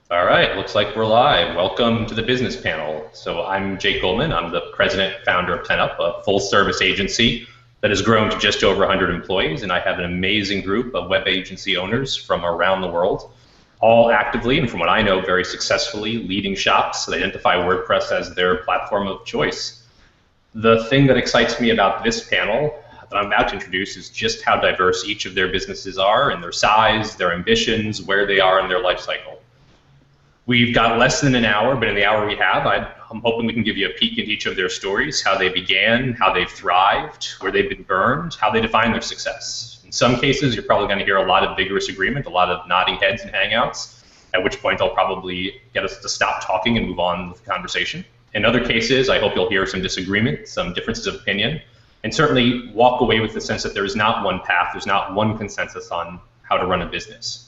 All right, looks like we're live. Welcome to the business panel. So I'm Jake Goldman. I'm the president and founder of PenUp, a full-service agency that has grown to just over 100 employees, and I have an amazing group of web agency owners from around the world, all actively, and from what I know, very successfully leading shops that identify WordPress as their platform of choice. The thing that excites me about this panel that I'm about to introduce is just how diverse each of their businesses are in their size, their ambitions, where they are in their life cycle. We've got less than an hour, but in the hour we have, I'm hoping we can give you a peek into each of their stories, how they began, how they've thrived, where they've been burned, how they define their success. In some cases, you're probably going to hear a lot of vigorous agreement, a lot of nodding heads and hangouts, at which point I'll probably get us to stop talking and move on with the conversation. In other cases, I hope you'll hear some disagreement, some differences of opinion, and certainly walk away with the sense that there is not one path, there's not one consensus on how to run a business.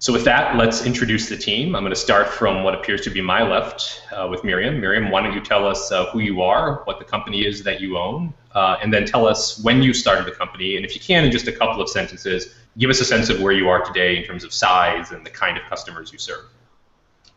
So with that, let's introduce the team. I'm going to start from what appears to be my left with Miriam. Miriam, why don't you tell us who you are, what the company is that you own, and then tell us when you started the company, and if you can, in just a couple of sentences, give us a sense of where you are today in terms of size and the kind of customers you serve.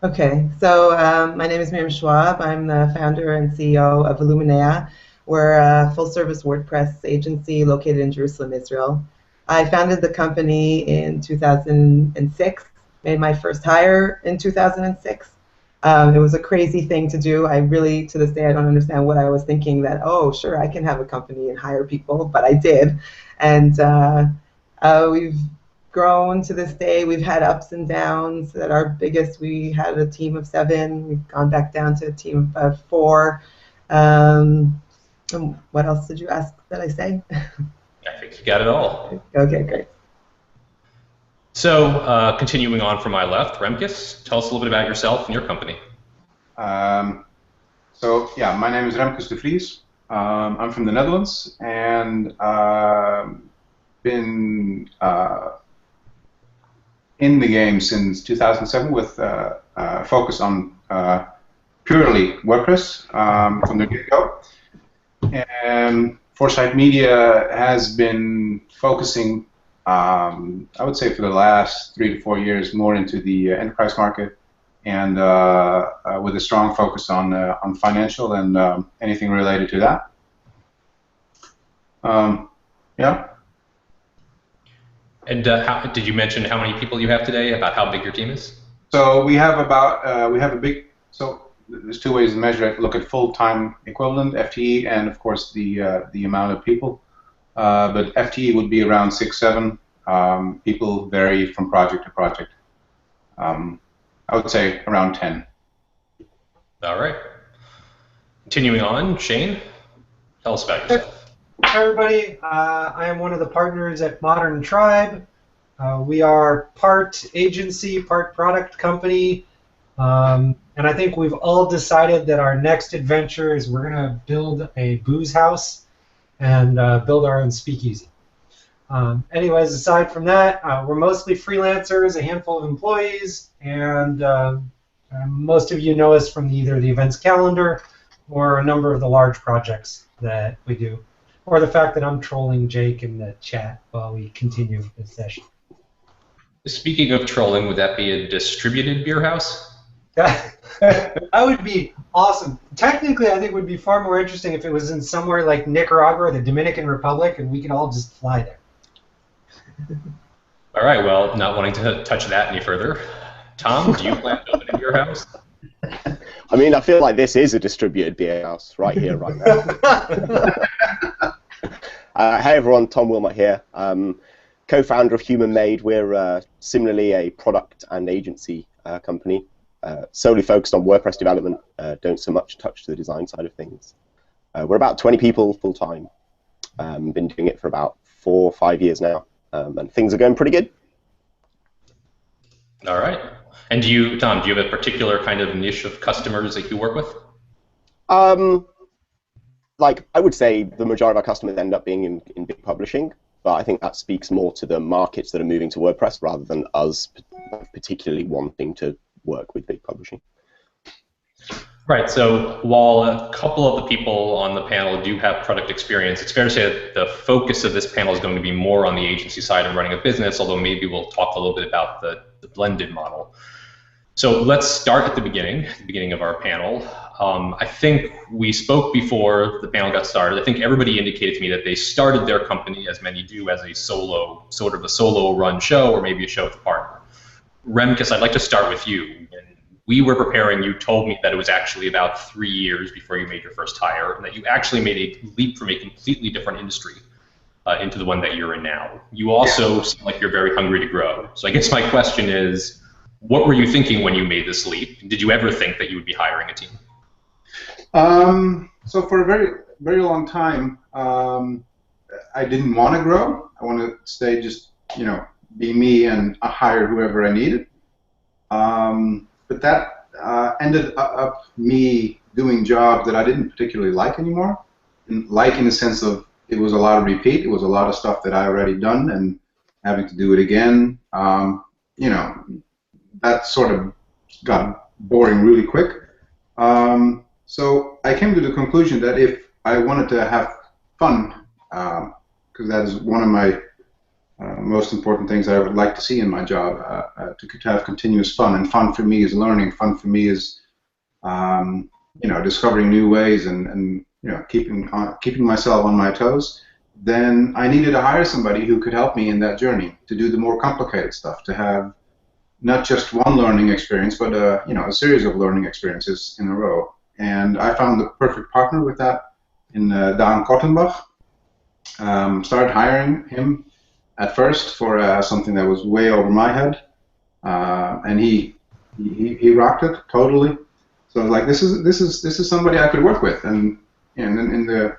Okay, so my name is Miriam Schwab. I'm the founder and CEO of Illumina. We're a full-service WordPress agency located in Jerusalem, Israel. I founded the company in 2006, made my first hire in 2006. It was a crazy thing to do. I really, to this day, I don't understand what I was thinking that, oh, sure, I can have a company and hire people, but I did. And we've grown to this day. We've had ups and downs. At our biggest, we had a team of 7. We've gone back down to a team of 4. And what else did you ask that I say? I think you got it all. Okay, great. So continuing on from my left, Remkus, tell us a little bit about yourself and your company. Yeah, my name is Remkus de Vries. I'm from the Netherlands and been in the game since 2007 with focus on purely WordPress from the get-go. And Foresight Media has been focusing, I would say, for the last 3 to 4 years, more into the enterprise market, and with a strong focus on financial and anything related to that. Yeah. And did you mention how many people you have today? About how big your team is? So we have about there's 2 ways to measure it. Look at full-time equivalent, FTE, and of course the amount of people. But FTE would be around 6, 7. People vary from project to project. I would say around 10. All right. Continuing on, Shane, tell us about yourself. Hi, everybody. I am one of the partners at Modern Tribe. We are part agency, part product company. And I think we've all decided that our next adventure is we're going to build a booze house and build our own speakeasy. Anyways, aside from that, we're mostly freelancers, a handful of employees, and most of you know us from either the events calendar or a number of the large projects that we do, or the fact that I'm trolling Jake in the chat while we continue this session. Speaking of trolling, would that be a distributed beer house? That would be awesome. Technically, I think it would be far more interesting if it was in somewhere like Nicaragua or the Dominican Republic, and we could all just fly there. All right, well, not wanting to touch that any further. Tom, do you plan to open a beer house? I mean, I feel like this is a distributed beer house right here, right now. Hey everyone, Tom Willmot here. Co-founder of Human Made. We're similarly a product and agency company. Solely focused on WordPress development, don't so much touch the design side of things. We're about 20 people full-time. Been doing it for about 4 or 5 years now, and things are going pretty good. All right. And Tom, do you have a particular kind of niche of customers that you work with? Like, I would say the majority of our customers end up being in big publishing, but I think that speaks more to the markets that are moving to WordPress rather than us particularly wanting to work with big publishing. Right, so while a couple of the people on the panel do have product experience, it's fair to say that the focus of this panel is going to be more on the agency side and running a business, although maybe we'll talk a little bit about the blended model. So let's start at the beginning of our panel. I think we spoke before the panel got started. I think everybody indicated to me that they started their company, as many do, as a solo, sort of a solo run show, or maybe a show with a partner. Remkus, I'd like to start with you. When we were preparing, you told me that it was actually about 3 years before you made your first hire, and that you actually made a leap from a completely different industry into the one that you're in now. You also seem like you're very hungry to grow. So I guess my question is, what were you thinking when you made this leap? Did you ever think that you would be hiring a team? So for a very, very long time, I didn't want to grow. I want to stay just, be me and hire whoever I needed. But that ended up me doing jobs that I didn't particularly like anymore. And like in the sense of it was a lot of repeat. It was a lot of stuff that I already done and having to do it again. That sort of got boring really quick. So I came to the conclusion that if I wanted to have fun, because that is one of my most important things I would like to see in my job, to have continuous fun. And fun for me is learning. Fun for me is, discovering new ways and keeping myself on my toes. Then I needed to hire somebody who could help me in that journey, to do the more complicated stuff, to have not just one learning experience, but a series of learning experiences in a row. And I found the perfect partner with that in Daan Kortenbach. Started hiring him at first for something that was way over my head, and he rocked it totally. So I was like, this is somebody I could work with. And in the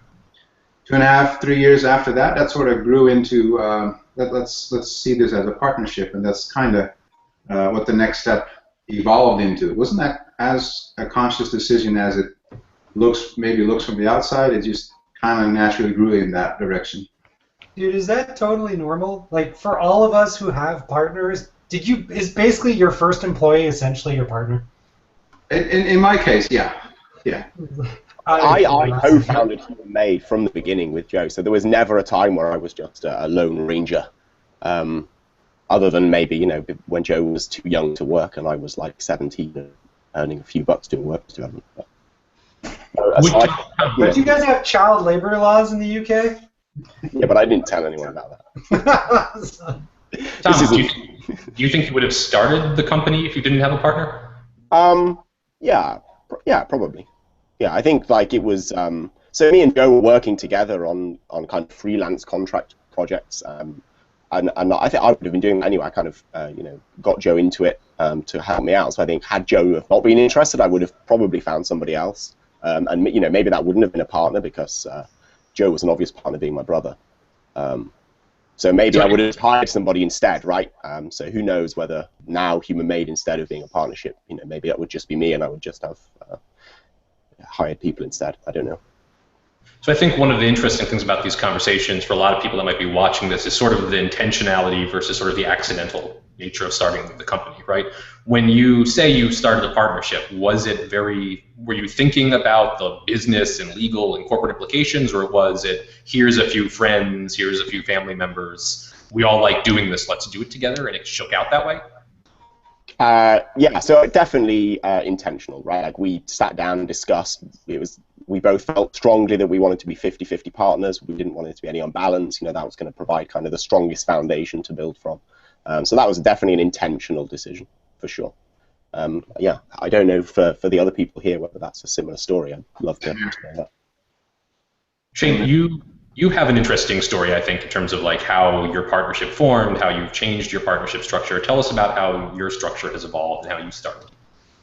2.5, 3 years after that, that sort of grew into let's see this as a partnership, and that's kind of what the next step evolved into. It wasn't that as a conscious decision as it maybe looks from the outside. It just kind of naturally grew in that direction. Dude, is that totally normal? Like, for all of us who have partners, is basically your first employee essentially your partner? In my case, yeah. I co-founded Human Made from the beginning with Joe, so there was never a time where I was just a lone ranger. Other than maybe, when Joe was too young to work and I was like 17 earning a few bucks doing WordPress development. But do you guys have child labor laws in the UK? Yeah, but I didn't tell anyone about that. Tom, do you think you would have started the company if you didn't have a partner? Yeah, probably. Yeah, I think like it was. So me and Joe were working together on kind of freelance contract projects. And I think I would have been doing that anyway. I kind of, got Joe into it to help me out. So I think had Joe not been interested, I would have probably found somebody else. And maybe that wouldn't have been a partner because Joe was an obvious partner, being my brother. So maybe I would have hired somebody instead, right? So who knows whether now Human Made, instead of being a partnership, maybe that would just be me and I would just have hired people instead. I don't know. So I think one of the interesting things about these conversations for a lot of people that might be watching this is sort of the intentionality versus sort of the accidental nature of starting the company, right? When you say you started a partnership, were you thinking about the business and legal and corporate implications, or was it, here's a few friends, here's a few family members, we all like doing this, let's do it together, and it shook out that way? Yeah, so definitely intentional, right? Like we sat down and discussed. We both felt strongly that we wanted to be 50-50 partners. We didn't want it to be any unbalance. That was going to provide kind of the strongest foundation to build from. So that was definitely an intentional decision, for sure. Yeah, I don't know for the other people here whether that's a similar story. I'd love to know that. Shane, you have an interesting story, I think, in terms of like how your partnership formed, how you've changed your partnership structure. Tell us about how your structure has evolved and how you started.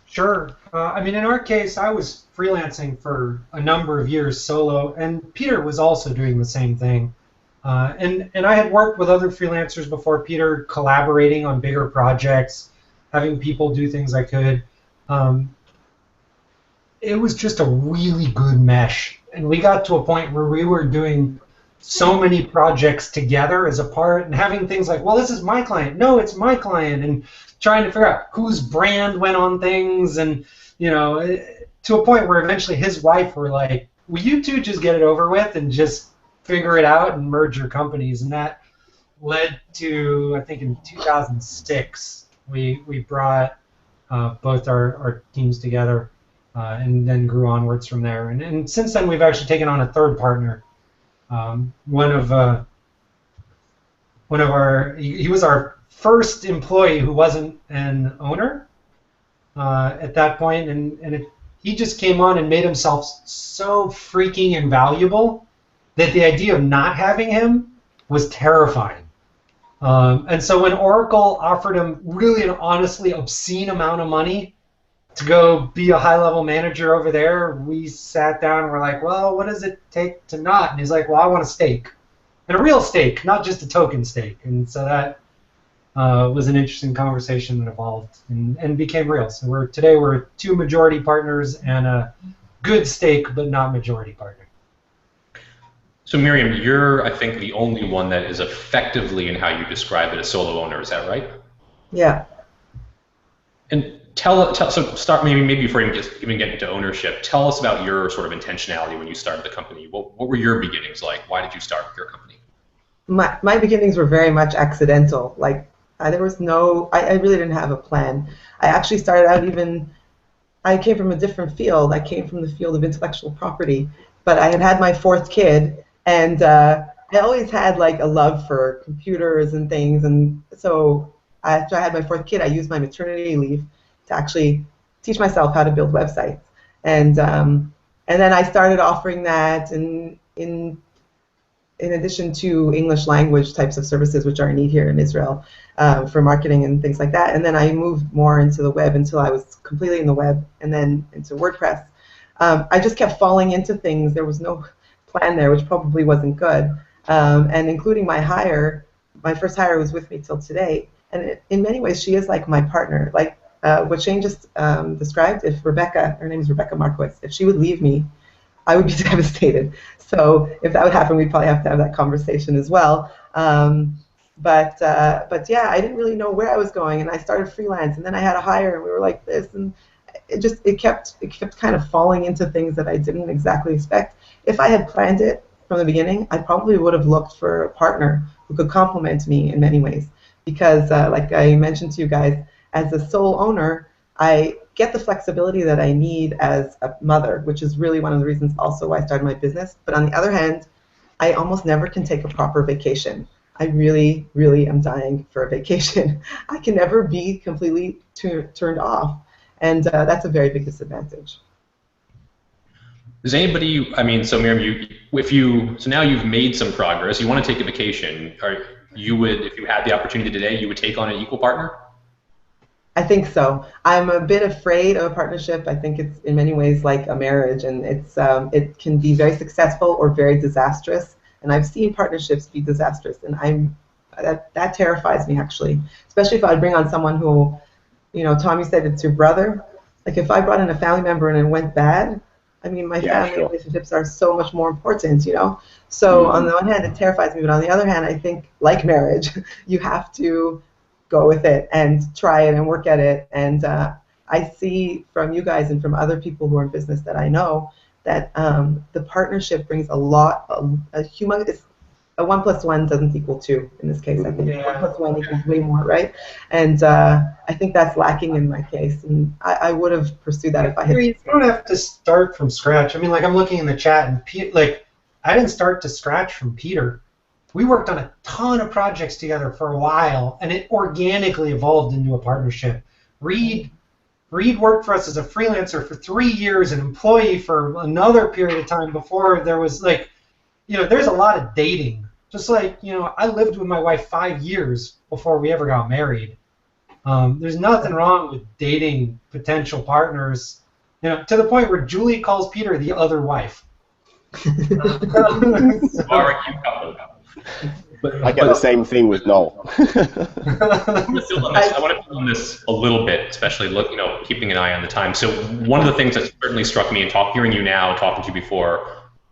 Sure. I mean, in our case, I was freelancing for a number of years solo, and Peter was also doing the same thing. And I had worked with other freelancers before Peter, collaborating on bigger projects, having people do things I could. It was just a really good mesh. And we got to a point where we were doing so many projects together as a part and having things like, well, this is my client. No, it's my client. And trying to figure out whose brand went on things. And, to a point where eventually his wife were like, will you two just get it over with and just figure it out and merge your companies? And that led to, I think in 2006, we brought both our teams together, and then grew onwards from there. And since then, we've actually taken on a third partner. One of our, he was our first employee who wasn't an owner at that point, and he just came on and made himself so freaking invaluable that the idea of not having him was terrifying. And so when Oracle offered him really an honestly obscene amount of money to go be a high-level manager over there, we sat down and we're like, well, what does it take to not? And he's like, well, I want a stake. And a real stake, not just a token stake. And so that was an interesting conversation that evolved and became real. So today we're 2 majority partners and a good stake but not majority partner. So Miriam, you're, I think, the only one that is effectively, in how you describe it, a solo owner. Is that right? Yeah. And so start maybe before you even get into ownership, tell us about your sort of intentionality when you started the company. What were your beginnings like? Why did you start your company? My beginnings were very much accidental. Like there was I really didn't have a plan. I actually started out I came from a different field. I came from the field of intellectual property, but I had my 4th kid, and I always had like a love for computers and things. And so after I had my 4th kid, I used my maternity leave to actually teach myself how to build websites. And then I started offering that in addition to English language types of services, which are in need here in Israel for marketing and things like that. And then I moved more into the web until I was completely in the web, and then into WordPress. I just kept falling into things. There was no plan there, which probably wasn't good. And including my first hire was with me till today. And in many ways, she is like my partner. Like what Shane just described, if Rebecca, her name is Rebecca Marquez, if she would leave me, I would be devastated. So if that would happen, we'd probably have to have that conversation as well. But yeah, I didn't really know where I was going, and I started freelance, and then I had a hire, and we were like this, and it kept kind of falling into things that I didn't exactly expect. If I had planned it from the beginning, I probably would have looked for a partner who could complement me in many ways. Because like I mentioned to you guys, as a sole owner, I get the flexibility that I need as a mother, which is really one of the reasons also why I started my business. But on the other hand, I almost never can take a proper vacation. I really, really am dying for a vacation. I can never be completely turned off, and that's a very big disadvantage. Does anybody, I mean, so Miriam, so now you've made some progress, you want to take a vacation, if you had the opportunity today, you would take on an equal partner? I think so. I'm a bit afraid of a partnership. I think it's in many ways like a marriage, and it can be very successful or very disastrous. And I've seen partnerships be disastrous, and that terrifies me actually. Especially if I bring on someone who, Tom, you said it's your brother. Like if I brought in a family member and it went bad, I mean, my family relationships are so much more important, So on the one hand, it terrifies me, but on the other hand, I think like marriage, you have to go with it and try it and work at it. And I see from you guys and from other people who are in business that I know that the partnership brings a lot of a 1 + 1 doesn't equal 2 in this case. I think 1 + 1 equals way more, right? And I think that's lacking in my case. And I would have pursued that if I had. You don't have to start from scratch. I mean, like I'm looking in the chat, and I didn't start to scratch from Peter. We worked on a ton of projects together for a while, and it organically evolved into a partnership. Reed worked for us as a freelancer for 3 years, an employee for another period of time before there was there's a lot of dating. Just like, I lived with my wife 5 years before we ever got married. There's nothing wrong with dating potential partners, to the point where Julie calls Peter the other wife. Barbecue couple. I get the same thing with Noel. I want to build on this a little bit, especially keeping an eye on the time. So one of the things that certainly struck me in hearing you now, talking to you before,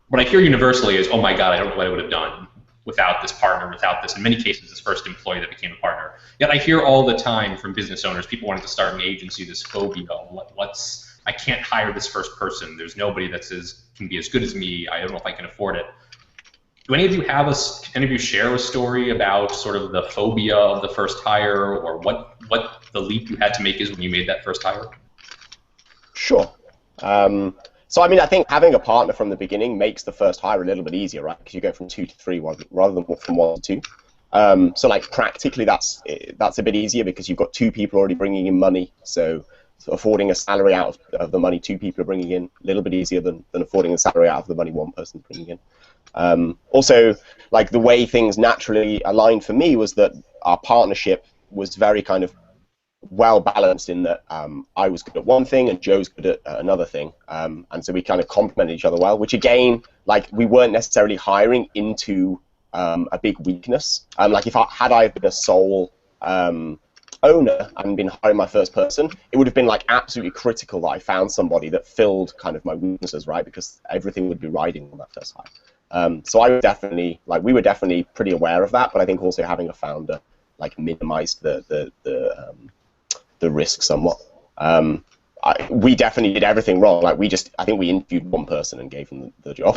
what I hear universally is, oh my God, I don't know what I would have done without this partner, without this, in many cases, this first employee that became a partner. Yet I hear all the time from business owners, people wanting to start an agency, this phobia, I can't hire this first person. There's nobody that can be as good as me. I don't know if I can afford it. do any of you have any of you share a story about sort of the phobia of the first hire, or what the leap you had to make is when you made that first hire? Sure. So I mean, I think having a partner from the beginning makes the first hire a little bit easier, right? Because you go from 2 to 3 rather than from 1 to 2. So like practically that's a bit easier because you've got 2 people already bringing in money. So affording a salary out of the money 2 people are bringing in, a little bit easier than affording a salary out of the money 1 person's bringing in. Also, like the way things naturally aligned for me was that our partnership was very kind of well balanced in that I was good at one thing and Joe's good at another thing, and so we kind of complemented each other well. Which again, like we weren't necessarily hiring into a big weakness. Like if I been a sole owner and been hiring my first person, it would have been like absolutely critical that I found somebody that filled kind of my weaknesses, right? Because everything would be riding on that first hire. So I was definitely we were definitely pretty aware of that, but I think also having a founder like minimized the risk somewhat. We definitely did everything wrong. Like I think we interviewed 1 person and gave him the job.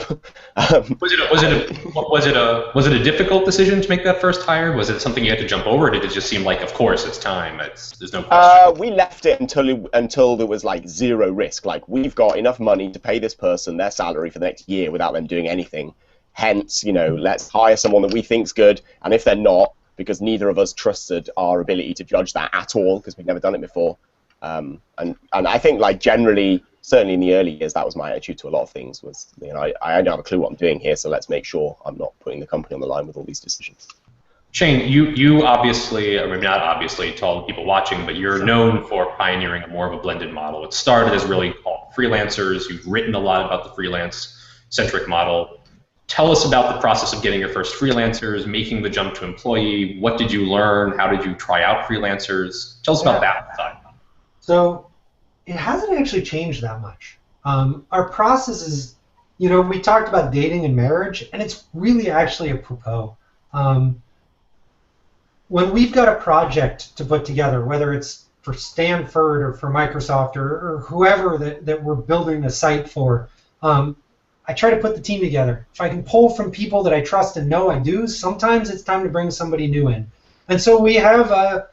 Was it a difficult decision to make that first hire? Was it something you had to jump over, or did it just seem like, of course, it's time? There's no question. We left it until there was like 0 risk. Like we've got enough money to pay this person their salary for the next year without them doing anything. Hence, let's hire someone that we think's good, and if they're not, because neither of us trusted our ability to judge that at all, because we'd never done it before. And I think like generally, certainly in the early years, that was my attitude to a lot of things. Was I don't have a clue what I'm doing here, so let's make sure I'm not putting the company on the line with all these decisions. Shane, you obviously, or maybe not obviously to all the people watching, but you're known for pioneering more of a blended model. It started as really all freelancers. You've written a lot about the freelance-centric model. Tell us about the process of getting your first freelancers, making the jump to employee. What did you learn? How did you try out freelancers? Tell us about that side. So it hasn't actually changed that much. Our process is, we talked about dating and marriage, and it's really actually apropos. When we've got a project to put together, whether it's for Stanford or for Microsoft or whoever that we're building the site for, I try to put the team together. If I can pull from people that I trust and know I do, sometimes it's time to bring somebody new in. And so we have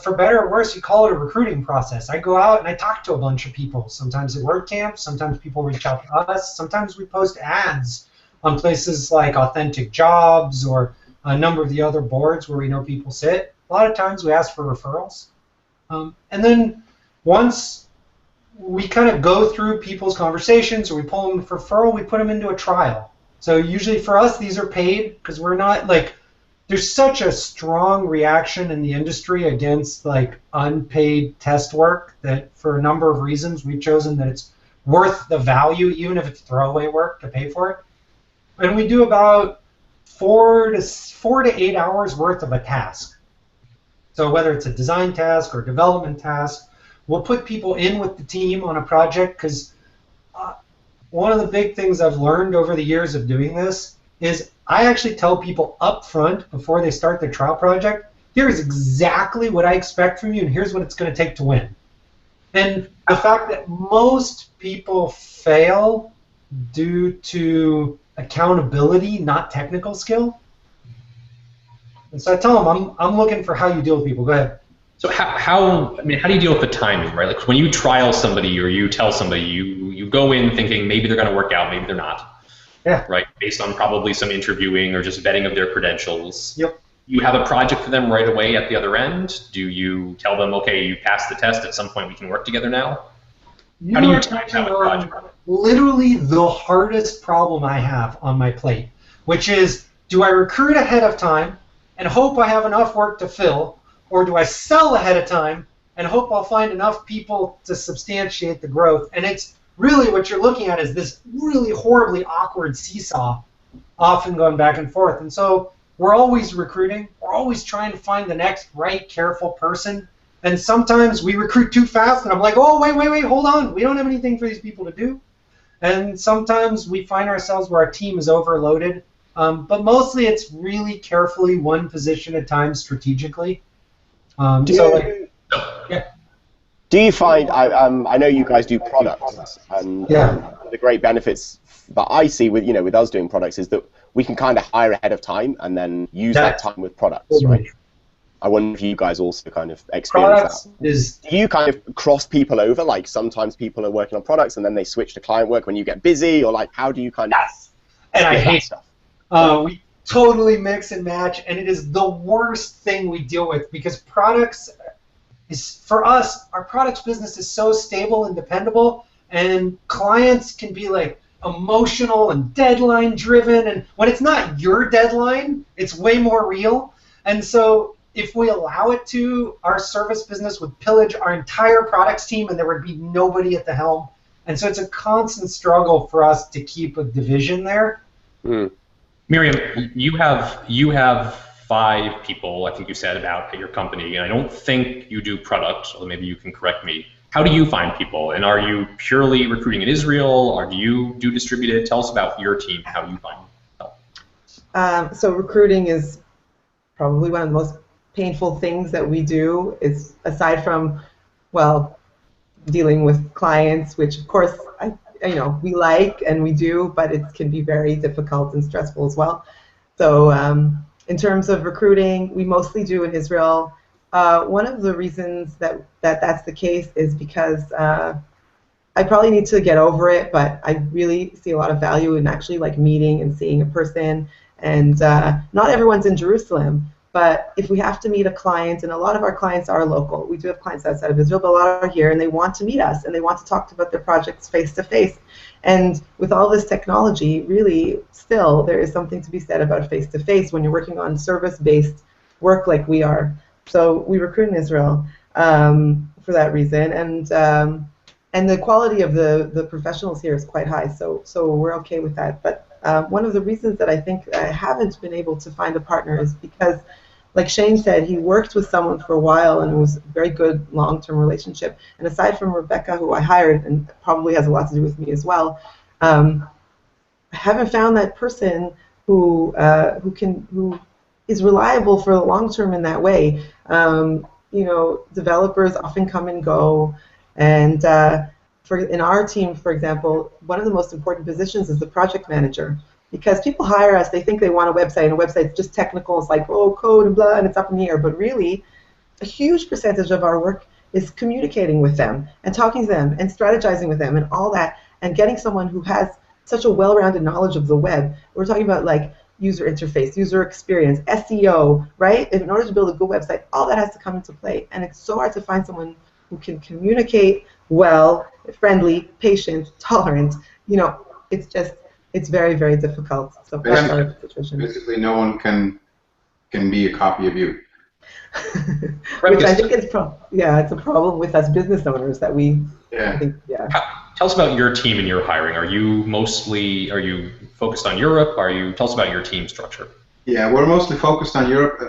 for better or worse, you call it a recruiting process. I go out and I talk to a bunch of people. Sometimes at WordCamp, sometimes people reach out to us, sometimes we post ads on places like Authentic Jobs or a number of the other boards where we know people sit. A lot of times we ask for referrals. And then once we kind of go through people's conversations or we pull them for referral, we put them into a trial. So usually for us, these are paid because we're not there's such a strong reaction in the industry against unpaid test work that for a number of reasons we've chosen that it's worth the value, even if it's throwaway work, to pay for it. And we do about 4 to 8 hours worth of a task. So whether it's a design task or development task, we'll put people in with the team on a project because one of the big things I've learned over the years of doing this is I actually tell people up front before they start their trial project, here's exactly what I expect from you and here's what it's going to take to win. And the fact that most people fail due to accountability, not technical skill. And so I tell them, I'm looking for how you deal with people. Go ahead. So how do you deal with the timing, right? Like when you trial somebody or you tell somebody, you go in thinking maybe they're going to work out, maybe they're not. Yeah. Right, based on probably some interviewing or just vetting of their credentials. Yep. You have a project for them right away at the other end? Do you tell them, okay, you passed the test, at some point we can work together now? How do you time out a project? Literally the hardest problem I have on my plate, which is, do I recruit ahead of time and hope I have enough work to fill, or do I sell ahead of time and hope I'll find enough people to substantiate the growth? And it's really what you're looking at is this really horribly awkward seesaw, often going back and forth. And so we're always recruiting. We're always trying to find the next right, careful person. And sometimes we recruit too fast, and I'm like, oh, wait, hold on. We don't have anything for these people to do. And sometimes we find ourselves where our team is overloaded. But mostly it's really carefully, one position at a time, strategically. Do you find, I know you guys do products, and the great benefits that I see with us doing products is that we can kind of hire ahead of time and then use that time with products, right? I wonder if you guys also kind of experience that. Do you kind of cross people over? Like sometimes people are working on products and then they switch to client work when you get busy, or like how do you kind of? Yes, and I hate stuff. We totally mix and match, and it is the worst thing we deal with because products is, for us, our products business is so stable and dependable, and clients can be like emotional and deadline driven, and when it's not your deadline, it's way more real. And so if we allow it to, our service business would pillage our entire products team and there would be nobody at the helm. And so it's a constant struggle for us to keep a division there. Miriam, you have 5 people, I think you said, about at your company, and I don't think you do product, so maybe you can correct me. How do you find people? And are you purely recruiting in Israel, or do you do distributed? Tell us about your team, how you find help. So recruiting is probably one of the most painful things that we do, is aside from, well, dealing with clients, which of course we like and we do, but it can be very difficult and stressful as well. So in terms of recruiting, we mostly do in Israel. One of the reasons that's the case is because I probably need to get over it, but I really see a lot of value in actually like meeting and seeing a person. And not everyone's in Jerusalem, but if we have to meet a client, and a lot of our clients are local, we do have clients outside of Israel, but a lot are here, and they want to meet us, and they want to talk about their projects face to face. And with all this technology, really, still, there is something to be said about face to face when you're working on service-based work like we are. So we recruit in Israel for that reason, and the quality of the professionals here is quite high. So we're okay with that. But one of the reasons that I think I haven't been able to find a partner is because, like Shane said, he worked with someone for a while and it was a very good long-term relationship. And aside from Rebecca, who I hired, and probably has a lot to do with me as well, I haven't found that person who is reliable for the long term in that way. Developers often come and go, and in our team, for example, one of the most important positions is the project manager. Because people hire us, they think they want a website, and a website's just technical. It's like, oh, code and blah, and it's up in the air. But really, a huge percentage of our work is communicating with them and talking to them and strategizing with them and all that, and getting someone who has such a well-rounded knowledge of the web. We're talking about like user interface, user experience, SEO, right? In order to build a good website, all that has to come into play. And it's so hard to find someone who can communicate well, friendly, patient, tolerant. It's very, very difficult. So basically, no one can be a copy of you. Which I think is it's a problem with us business owners that we. Yeah. Tell us about your team and your hiring. Are you focused on Europe? Tell us about your team structure. Yeah, we're mostly focused on Europe,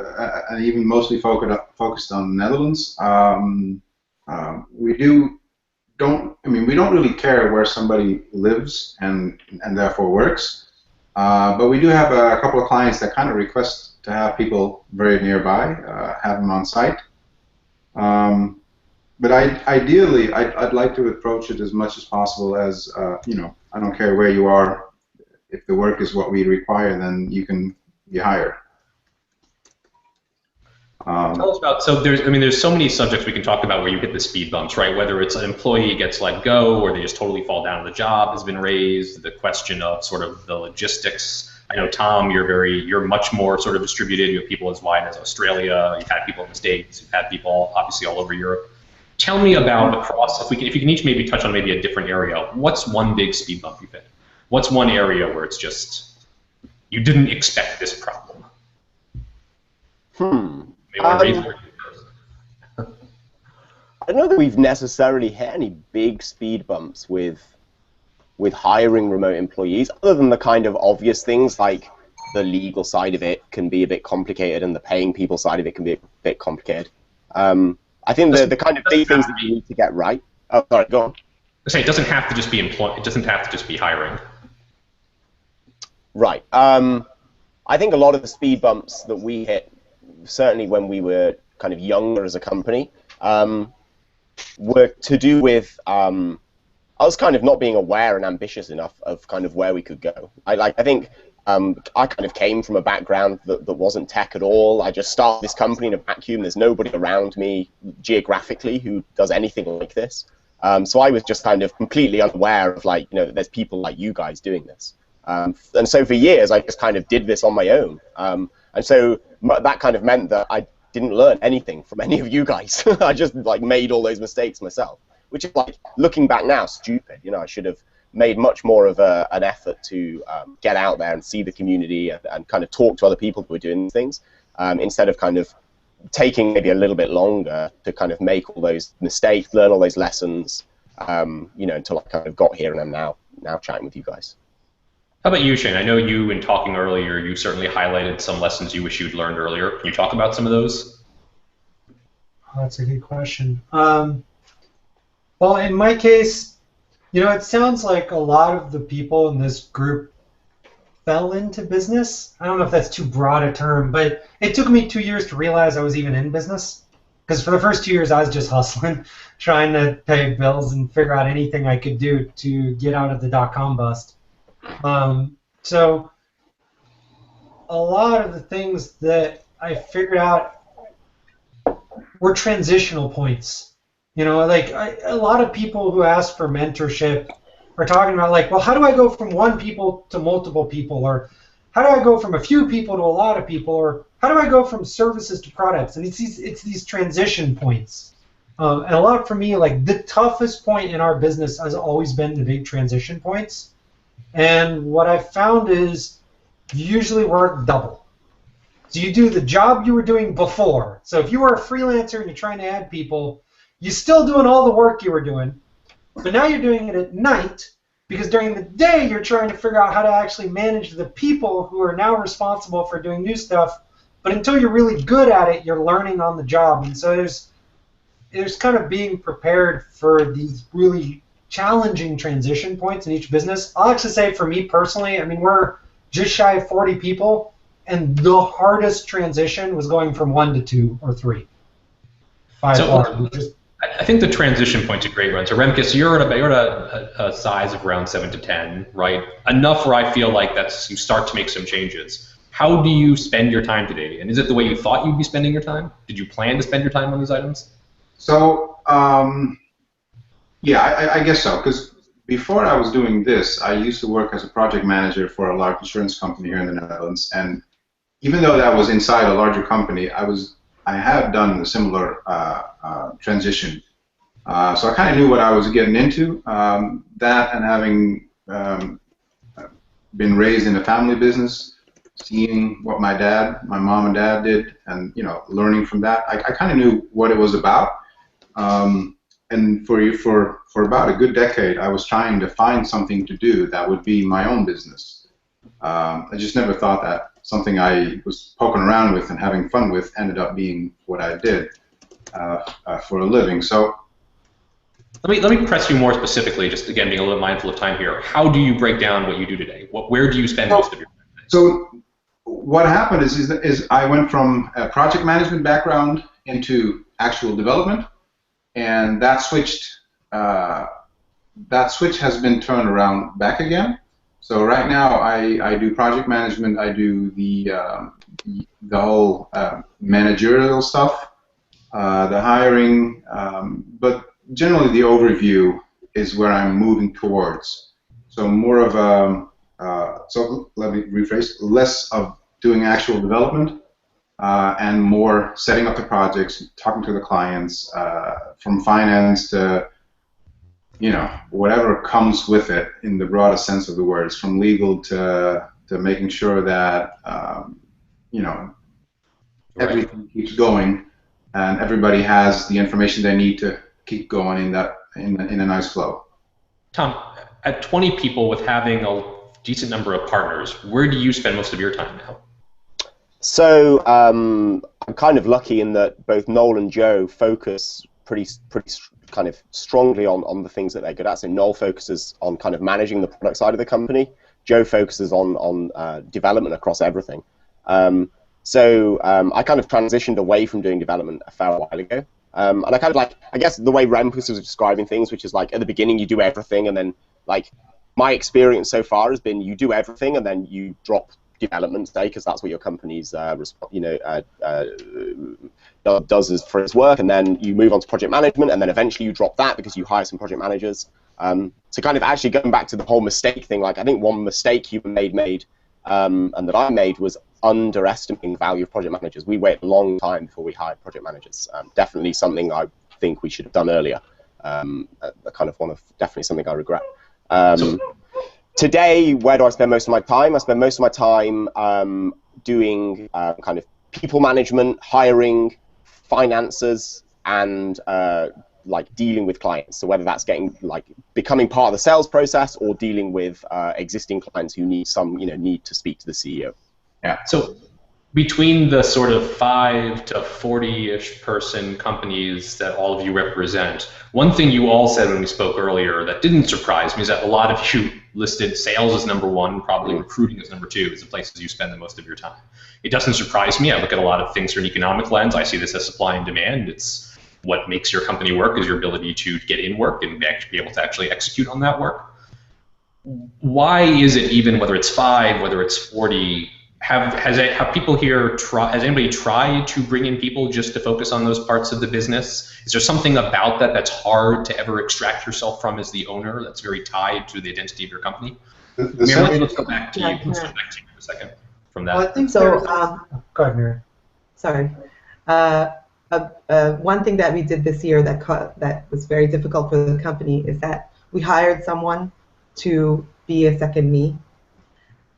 and even mostly focused on the Netherlands. We don't really care where somebody lives and therefore works, but we do have a couple of clients that kind of request to have people very nearby, have them on site. But ideally, I'd like to approach it as much as possible as, I don't care where you are. If the work is what we require, then you can be hired. Tell us about, there's so many subjects we can talk about where you hit the speed bumps, right? Whether it's an employee gets let go or they just totally fall down on the job has been raised, the question of sort of the logistics. I know, Tom, you're much more sort of distributed. You have people as wide as Australia. You've had people in the States. You've had people obviously all over Europe. Tell me about across, if you can each maybe touch on maybe a different area. What's one big speed bump you've hit? What's one area where it's just, you didn't expect this problem? I don't know that we've necessarily hit any big speed bumps with hiring remote employees, other than the kind of obvious things like the legal side of it can be a bit complicated and the paying people side of it can be a bit complicated. I think the kind of big things that you need to get right. Oh, sorry, go on. It doesn't have to just be it doesn't have to just be hiring. Right. I think a lot of the speed bumps that we hit, certainly when we were kind of younger as a company, were to do with us kind of not being aware and ambitious enough of kind of where we could go. I think I kind of came from a background that wasn't tech at all. I just started this company in a vacuum. There's nobody around me geographically who does anything like this. So I was just kind of completely unaware of, like, that there's people like you guys doing this. And so for years, I just kind of did this on my own. And so that kind of meant that I didn't learn anything from any of you guys. I just, like, made all those mistakes myself, which is, like, looking back now, stupid. I should have made much more of an effort to get out there and see the community and kind of talk to other people who are doing these things, instead of kind of taking maybe a little bit longer to kind of make all those mistakes, learn all those lessons, until I kind of got here and I'm now chatting with you guys. How about you, Shane? I know you, in talking earlier, you certainly highlighted some lessons you wish you'd learned earlier. Can you talk about some of those? Oh, that's a good question. Well, in my case, it sounds like a lot of the people in this group fell into business. I don't know if that's too broad a term, but it took me 2 years to realize I was even in business. Because for the first 2 years, I was just hustling, trying to pay bills and figure out anything I could do to get out of the dot-com bust. So a lot of the things that I figured out were transitional points. Like a lot of people who ask for mentorship are talking about, like, well, how do I go from one people to multiple people? Or how do I go from a few people to a lot of people? Or how do I go from services to products? And it's these transition points. And a lot for me, like, the toughest point in our business has always been the big transition points. And what I've found is you usually work double. So you do the job you were doing before. So if you were a freelancer and you're trying to add people, you're still doing all the work you were doing, but now you're doing it at night, because during the day you're trying to figure out how to actually manage the people who are now responsible for doing new stuff. But until you're really good at it, you're learning on the job. And so there's kind of being prepared for these really challenging transition points in each business. I'll actually say, for me personally, I mean, we're just shy of 40 people, and the hardest transition was going from 1 to 2 or 3. By far. I think the transition point's a great one. So Remkus, you're at a size of around 7 to 10, right? Enough where I feel like you start to make some changes. How do you spend your time today? And is it the way you thought you'd be spending your time? Did you plan to spend your time on these items? So, yeah, I guess so. Because before I was doing this, I used to work as a project manager for a large insurance company here in the Netherlands. And even though that was inside a larger company, I have done a similar transition. So I kind of knew what I was getting into. That, and having been raised in a family business, seeing what my mom and dad did, and learning from that, I kind of knew what it was about. And for about a good decade, I was trying to find something to do that would be my own business. I just never thought that something I was poking around with and having fun with ended up being what I did for a living. So let me press you more specifically, just again being a little mindful of time here. How do you break down what you do today? Where do you spend most of your time? So what happened is I went from a project management background into actual development, and that switch has been turned around back again. So right now I do project management. I do the whole managerial stuff, the hiring, but generally the overview is where I'm moving towards. So more of so let me rephrase, less of doing actual development and more setting up the projects, talking to the clients, from finance to whatever comes with it in the broadest sense of the words, from legal to making sure that everything keeps going and everybody has the information they need to keep going in a nice flow. Tom, at 20 people with having a decent number of partners, where do you spend most of your time now? So I'm kind of lucky in that both Noel and Joe focus pretty kind of strongly on the things that they're good at. So Noel focuses on kind of managing the product side of the company. Joe focuses on development across everything. So I kind of transitioned away from doing development a fair while ago. And I kind of I guess the way Remkus was describing things, which is like at the beginning you do everything, and then like my experience so far has been you do everything and then you drop development today because that's what your company's does for its work, and then you move on to project management, and then eventually you drop that because you hire some project managers. So kind of actually going back to the whole mistake thing, like I think one mistake Human made and that I made was underestimating the value of project managers. We wait a long time before we hire project managers. Definitely something I think we should have done earlier. Definitely something I regret. Today, where do I spend most of my time? I spend most of my time doing kind of people management, hiring, finances, and like dealing with clients. So whether that's becoming part of the sales process or dealing with existing clients who need need to speak to the CEO. Yeah. So between the sort of 5 to 40-ish person companies that all of you represent, one thing you all said when we spoke earlier that didn't surprise me is that a lot of you listed sales as number 1, probably recruiting as number 2, as the places you spend the most of your time. It doesn't surprise me. I look at a lot of things through an economic lens. I see this as supply and demand. It's what makes your company work is your ability to get in work and be able to actually execute on that work. Why is it, even whether it's 5, whether it's 40, have people here has anybody tried to bring in people just to focus on those parts of the business? Is there something about that that's hard to ever extract yourself from as the owner, that's very tied to the identity of your company? Miriam, let's go back to you. Let's go back to you for a second from that. Well, I think So, go ahead, Miriam. sorry. One thing that we did this year that was very difficult for the company is that we hired someone to be a second me.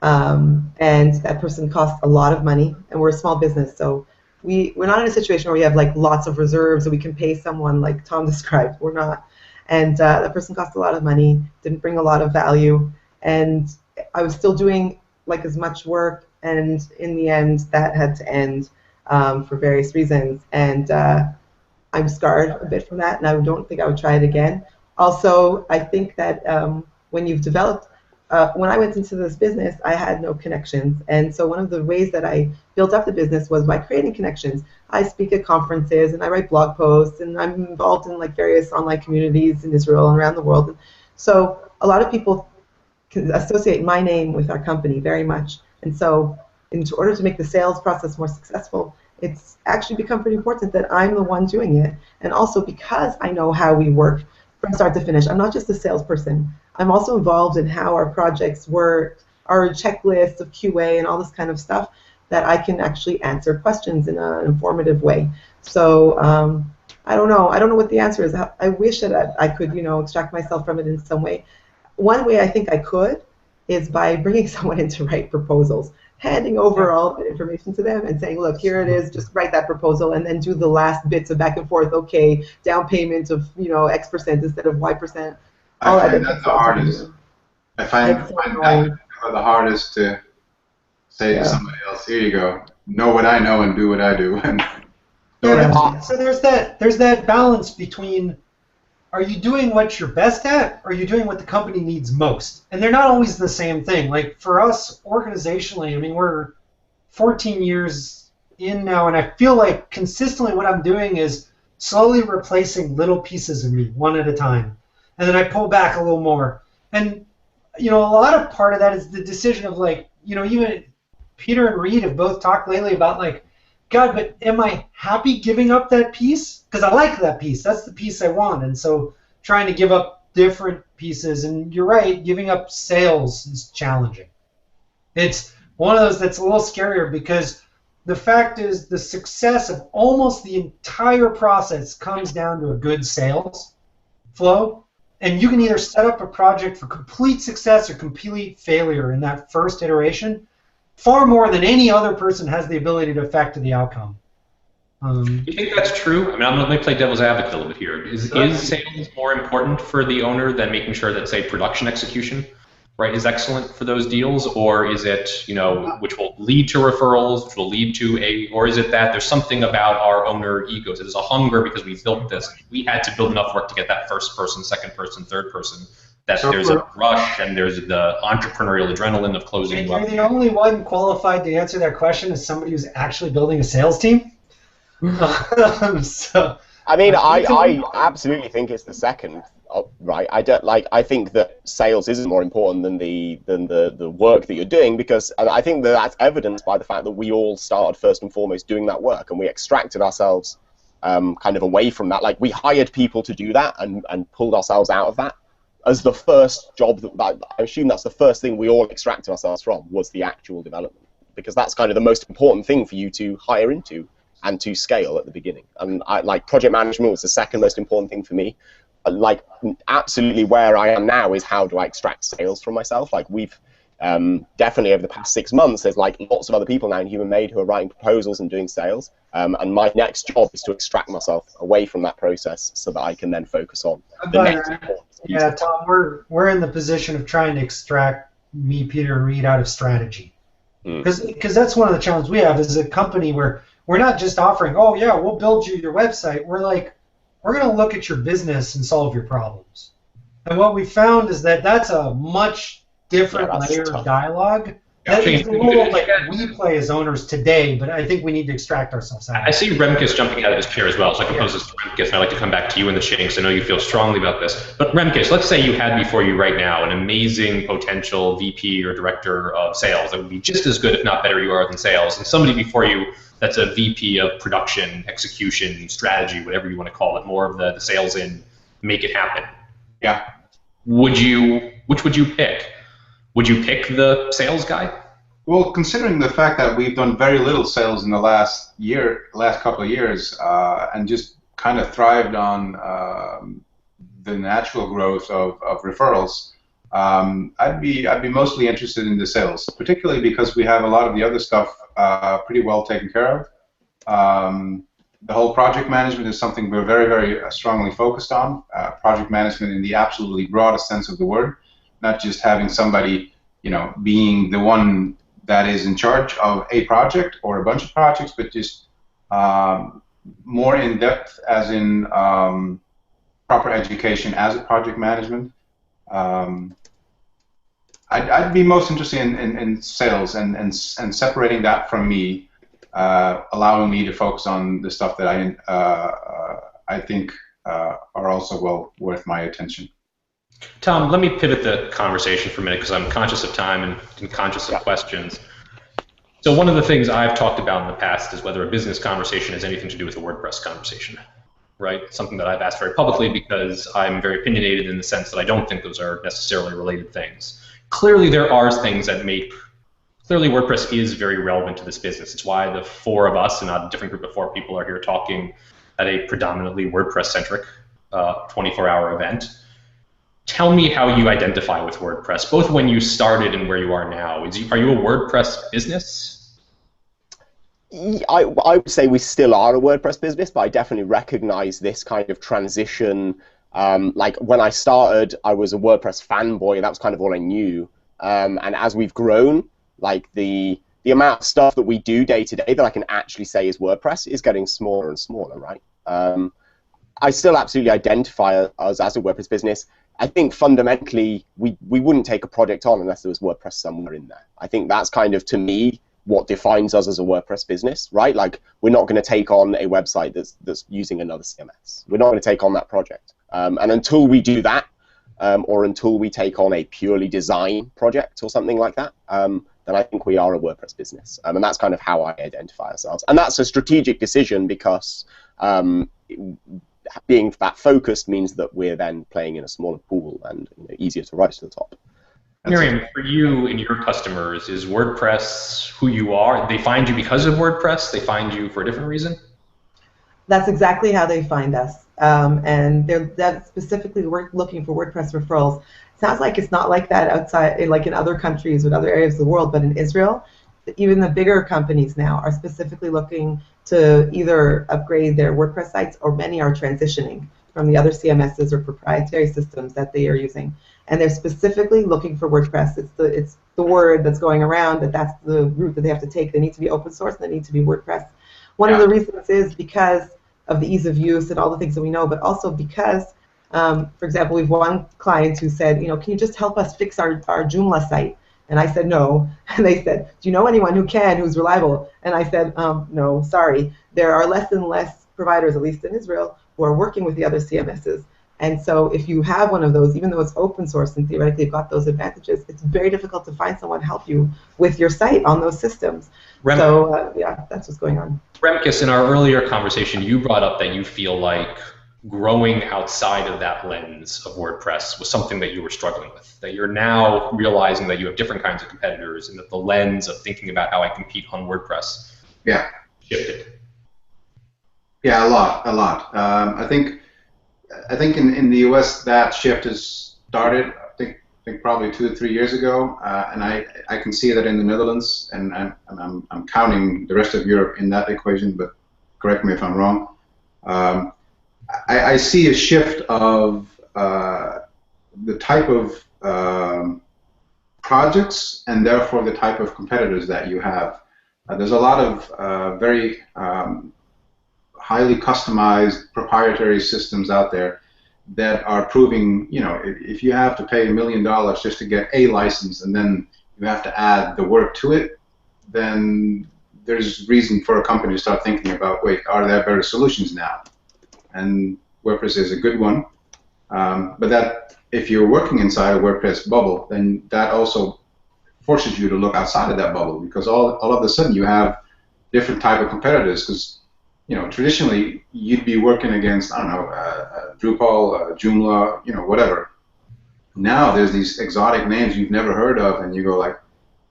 And that person costs a lot of money, and we're a small business, so we're not in a situation where we have like lots of reserves that we can pay someone like Tom described. We're not, and that person cost a lot of money, didn't bring a lot of value, and I was still doing like as much work, and in the end that had to end for various reasons, and I'm scarred a bit from that, and I don't think I would try it again. Also, I think that when you've developed when I went into this business, I had no connections, and so one of the ways that I built up the business was by creating connections. I speak at conferences, and I write blog posts, and I'm involved in like various online communities in Israel and around the world. And so a lot of people can associate my name with our company very much, and so in order to make the sales process more successful, it's actually become pretty important that I'm the one doing it, and also because I know how we work from start to finish. I'm not just a salesperson. I'm also involved in how our projects work, our checklists of QA and all this kind of stuff, that I can actually answer questions in an informative way. So I don't know. I don't know what the answer is. I wish that I could, extract myself from it in some way. One way I think I could is by bringing someone in to write proposals, handing over all the information to them and saying, look, here it is, just write that proposal, and then do the last bits of back and forth. Okay, down payment of X% instead of Y%. I find that the hardest. I find that the hardest to say to somebody else, here you go, know what I know and do what I do. So there's that balance between, are you doing what you're best at, or are you doing what the company needs most? And they're not always the same thing. Like for us, organizationally, I mean, we're 14 years in now, and I feel like consistently what I'm doing is slowly replacing little pieces of me, one at a time. And then I pull back a little more. And, a lot of part of that is the decision of like, even Peter and Reed have both talked lately about like, God, but am I happy giving up that piece? Because I like that piece. That's the piece I want. And so trying to give up different pieces. And you're right, giving up sales is challenging. It's one of those that's a little scarier because the fact is the success of almost the entire process comes down to a good sales flow. And you can either set up a project for complete success or complete failure in that first iteration, far more than any other person has the ability to affect the outcome. You think that's true? I mean, let me play devil's advocate a little bit here. Is sales more important for the owner than making sure that, say, production execution, right, is excellent for those deals, or is it, which will lead to referrals, which will lead to or is it that there's something about our owner egos? There's a hunger because we built this. We had to build enough work to get that first person, second person, third person, that there's a rush and there's the entrepreneurial adrenaline of closing. You're the only one qualified to answer that question as somebody who's actually building a sales team. So I mean, I absolutely think it's the second, right? I think that sales isn't more important than the work that you're doing, because and I think that that's evidenced by the fact that we all started first and foremost doing that work, and we extracted ourselves kind of away from that. Like, we hired people to do that and pulled ourselves out of that as the first job. I assume that's the first thing we all extracted ourselves from, was the actual development, because that's kind of the most important thing for you to hire into and to scale at the beginning. And like, project management was the second most important thing for me. Like, absolutely where I am now is how do I extract sales from myself. Like, we've definitely over the past 6 months, there's like lots of other people now in Human Made who are writing proposals and doing sales. And my next job is to extract myself away from that process so that I can then focus on the next. Yeah, Tom, we're in the position of trying to extract me, Peter, and Reed out of strategy. Because that's one of the challenges we have as a company, where we're not just offering, oh yeah, we'll build you your website. We're like, we're going to look at your business and solve your problems. And what we found is that that's a much different layer of dialogue. That is the role like we play as owners today, but I think we need to extract ourselves out. I see Remkus jumping out of his chair as well, so I propose this to Remkus, and I'd like to come back to you in the shading, because I know you feel strongly about this. But Remkus, let's say you had before you right now an amazing potential VP or director of sales that would be just as good, if not better, you are than sales, and somebody before you that's a VP of production, execution, strategy, whatever you want to call it, more of the sales in, make it happen. Yeah. Which would you pick? Would you pick the sales guy? Well, considering the fact that we've done very little sales in the last couple of years, and just kind of thrived on the natural growth of referrals, I'd be mostly interested in the sales, particularly because we have a lot of the other stuff pretty well taken care of. The whole project management is something we're very, very strongly focused on. Project management in the absolutely broadest sense of the word, not just having somebody, being the one that is in charge of a project or a bunch of projects, but just more in depth, as in proper education as a project management. I'd be most interested in sales and separating that from me, allowing me to focus on the stuff that I think are also well worth my attention. Tom, let me pivot the conversation for a minute, because I'm conscious of time and conscious of questions. So one of the things I've talked about in the past is whether a business conversation has anything to do with a WordPress conversation, right? Something that I've asked very publicly, because I'm very opinionated in the sense that I don't think those are necessarily related things. Clearly there are things that clearly WordPress is very relevant to this business. It's why the four of us, and not a different group of four people, are here talking at a predominantly WordPress-centric 24-hour event. Tell me how you identify with WordPress, both when you started and where you are now. Are you a WordPress business? I would say we still are a WordPress business, but I definitely recognize this kind of transition. Like, when I started, I was a WordPress fanboy. That was kind of all I knew. And as we've grown, like, the amount of stuff that we do day to day that I can actually say is WordPress is getting smaller and smaller, right? I still absolutely identify us as a WordPress business. I think fundamentally we wouldn't take a project on unless there was WordPress somewhere in there. I think that's kind of, to me, what defines us as a WordPress business, right? Like, we're not going to take on a website that's using another CMS. We're not going to take on that project. And until we do that, or until we take on a purely design project or something like that, then I think we are a WordPress business. And that's kind of how I identify ourselves. And that's a strategic decision, because being that focused means that we're then playing in a smaller pool and easier to rise to the top. Miriam, for you and your customers, is WordPress who you are? They find you because of WordPress? They find you for a different reason? That's exactly how they find us. And they're specifically looking for WordPress referrals. Sounds like it's not like that outside, like in other countries or other areas of the world, but in Israel, even the bigger companies now are specifically looking to either upgrade their WordPress sites, or many are transitioning from the other CMSs or proprietary systems that they are using. And they're specifically looking for WordPress. It's the word that's going around that that's the route that they have to take. They need to be open source, and they need to be WordPress. One of the reasons is because of the ease of use and all the things that we know, but also because, for example, we've one client who said, can you just help us fix our Joomla site? And I said, no. And they said, do you know anyone who can, who's reliable? And I said, no, sorry. There are less and less providers, at least in Israel, who are working with the other CMSs. And so if you have one of those, even though it's open source and theoretically got those advantages, it's very difficult to find someone to help you with your site on those systems. Yeah, that's what's going on. Remkus, in our earlier conversation, you brought up that you feel like growing outside of that lens of WordPress was something that you were struggling with, that you're now realizing that you have different kinds of competitors and that the lens of thinking about how I compete on WordPress shifted. Yeah, a lot. I think in the US that shift has started. I think probably 2 or 3 years ago, and I can see that in the Netherlands, and I'm counting the rest of Europe in that equation, but correct me if I'm wrong. I see a shift of the type of projects and therefore the type of competitors that you have. There's a lot of very highly customized proprietary systems out there that are proving, if you have to pay $1 million just to get a license and then you have to add the work to it, then there's reason for a company to start thinking about, wait, are there better solutions now? And WordPress is a good one. But that, if you're working inside a WordPress bubble, then that also forces you to look outside of that bubble, because all of a sudden you have different type of competitors. Because traditionally you'd be working against, I don't know, Drupal, Joomla, whatever. Now there's these exotic names you've never heard of, and you go like,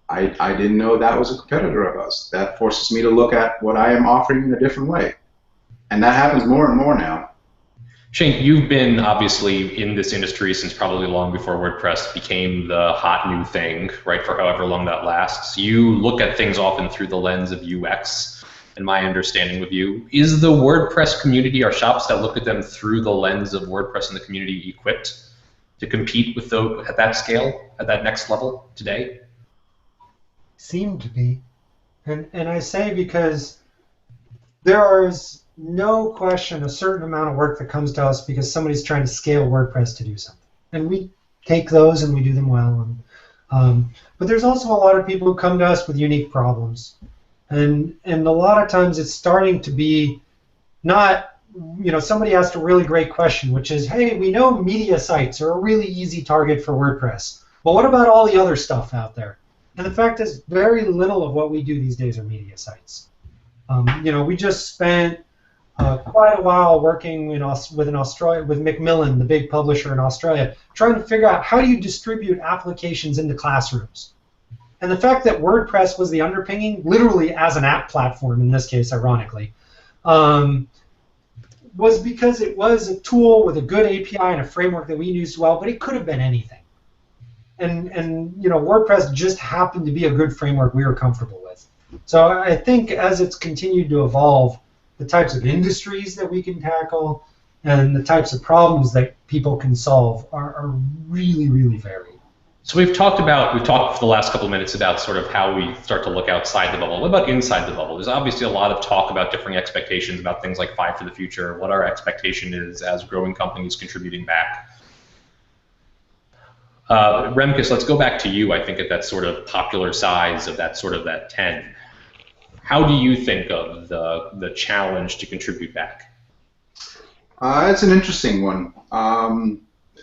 I didn't know that was a competitor of us. That forces me to look at what I am offering in a different way. And that happens more and more now. Shane, you've been obviously in this industry since probably long before WordPress became the hot new thing, right, for however long that lasts. You look at things often through the lens of UX, and my understanding with you. Is the WordPress community, or shops that look at them through the lens of WordPress and the community, equipped to compete with those at that scale, at that next level today? Seem to be. And I say because there is no question a certain amount of work that comes to us because somebody's trying to scale WordPress to do something. And we take those and we do them well. But there's also a lot of people who come to us with unique problems. And a lot of times it's starting to be not, somebody asked a really great question, which is, hey, we know media sites are a really easy target for WordPress. But what about all the other stuff out there? And the fact is, very little of what we do these days are media sites. We just spent quite a while working with Macmillan, the big publisher in Australia, trying to figure out how do you distribute applications into classrooms. And the fact that WordPress was the underpinning, literally as an app platform in this case, ironically, was because it was a tool with a good API and a framework that we used well, but it could have been anything. And WordPress just happened to be a good framework we were comfortable with. So I think as it's continued to evolve, the types of industries that we can tackle and the types of problems that people can solve are really, really varied. So we've talked for the last couple of minutes about sort of how we start to look outside the bubble. What about inside the bubble? There's obviously a lot of talk about differing expectations about things like Five for the Future, what our expectation is as growing companies contributing back. Remkus, let's go back to you, I think, at that sort of popular size of that 10. How do you think of the challenge to contribute back? It's an interesting one.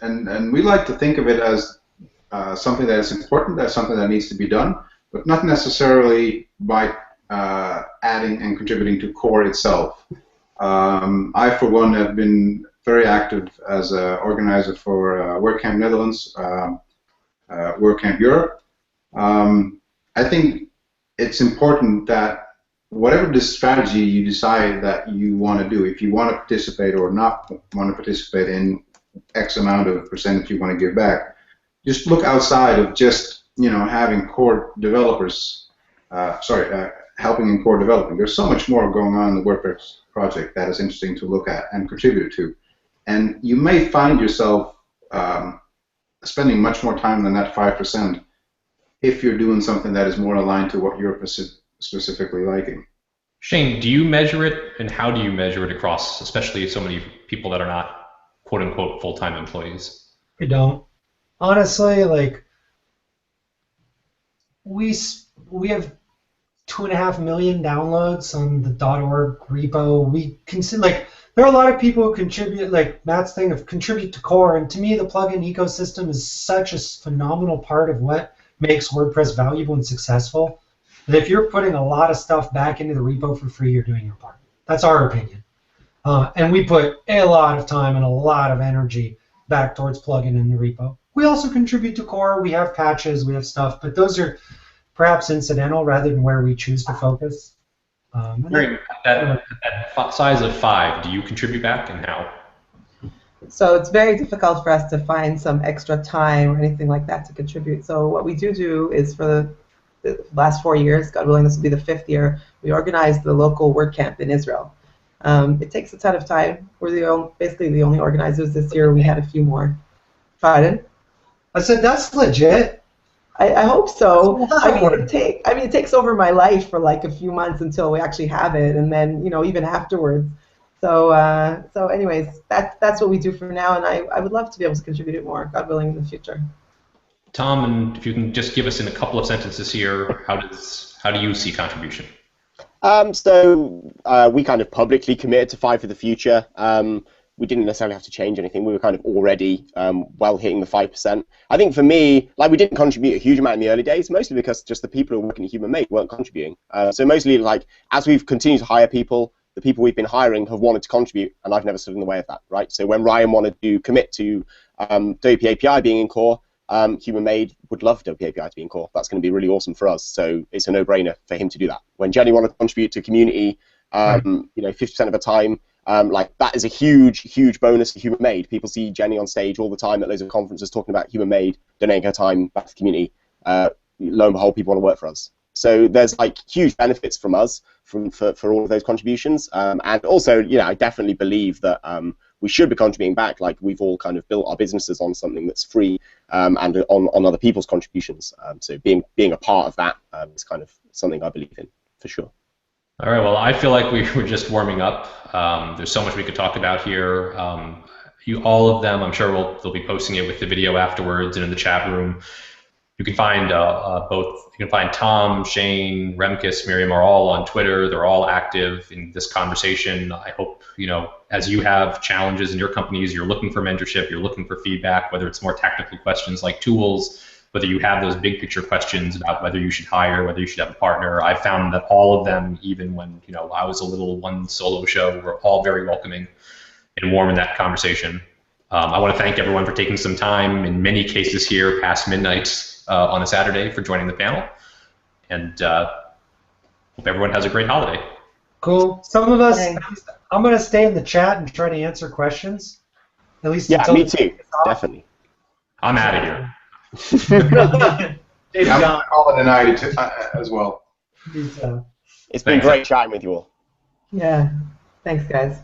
And we like to think of it as something that is important, as something that needs to be done, but not necessarily by adding and contributing to core itself. I, for one, have been very active as an organizer for WordCamp Netherlands, WordCamp Europe. I think it's important that whatever the strategy you decide that you want to do, if you want to participate or not want to participate in X amount of percentage you want to give back, just look outside of just having core developers, helping in core development. There's so much more going on in the WordPress project that is interesting to look at and contribute to. And you may find yourself spending much more time than that 5% if you're doing something that is more aligned to what you're specifically liking. Shane, do you measure it, and how do you measure it across, especially so many people that are not quote-unquote full-time employees? We don't. Honestly, we have 2.5 million downloads on the .org repo. We consider there are a lot of people who contribute, like Matt's thing of contribute to core, and to me the plugin ecosystem is such a phenomenal part of what makes WordPress valuable and successful. And if you're putting a lot of stuff back into the repo for free, you're doing your part. That's our opinion. And we put a lot of time and a lot of energy back towards plugin in the repo. We also contribute to core. We have patches, we have stuff, but those are perhaps incidental rather than where we choose to focus. Miriam, at that size of 5, do you contribute back, and how? So it's very difficult for us to find some extra time or anything like that to contribute. So what we do is for the last 4 years, God willing, this will be the 5th year, we organized the local WordCamp in Israel. It takes a ton of time. We're basically the only organizers this year. We had a few more. Pardon? I said that's legit. I hope so. It takes over my life for like a few months until we actually have it, and then even afterwards. So anyways, that's what we do for now, and I would love to be able to contribute it more, God willing, in the future. Tom, and if you can just give us in a couple of sentences here, how do you see contribution? So we kind of publicly committed to 5 for the future. We didn't necessarily have to change anything. We were kind of already well hitting the 5%. I think for me, like, we didn't contribute a huge amount in the early days, mostly because just the people who were working at Human Made weren't contributing. So mostly, like, as we've continued to hire people, the people we've been hiring have wanted to contribute, and I've never stood in the way of that, right? So when Ryan wanted to commit to WP API being in core, Human Made would love WP API to be in core. That's going to be really awesome for us. So it's a no-brainer for him to do that. When Jenny wanted to contribute to community, 50% of the time, like, that is a huge bonus to Human Made. People see Jenny on stage all the time at loads of conferences talking about Human Made, donating her time back to the community. Lo and behold, people want to work for us. So there's like huge benefits from us for all of those contributions. And also, I definitely believe that we should be contributing back. Like, we've all kind of built our businesses on something that's free and on other people's contributions. So being a part of that is kind of something I believe in, for sure. All right, well, I feel like we're just warming up. There's so much we could talk about here. All of them, I'm sure they'll be posting it with the video afterwards and in the chat room. You can find both. You can find Tom, Shane, Remkus, Miriam are all on Twitter. They're all active in this conversation. I hope, as you have challenges in your companies, you're looking for mentorship, you're looking for feedback, whether it's more tactical questions like tools, whether you have those big picture questions about whether you should hire, whether you should have a partner. I found that all of them, even when I was a little one solo show, were all very welcoming and warm in that conversation. I want to thank everyone for taking some time, in many cases here past midnight on a Saturday, for joining the panel, and hope everyone has a great holiday. Cool. Some of us, I'm going to stay in the chat and try to answer questions. At least yeah, me too, definitely. I'm out of here. I'm calling it a night as well. It's been great chatting with you all. Yeah. Thanks, guys.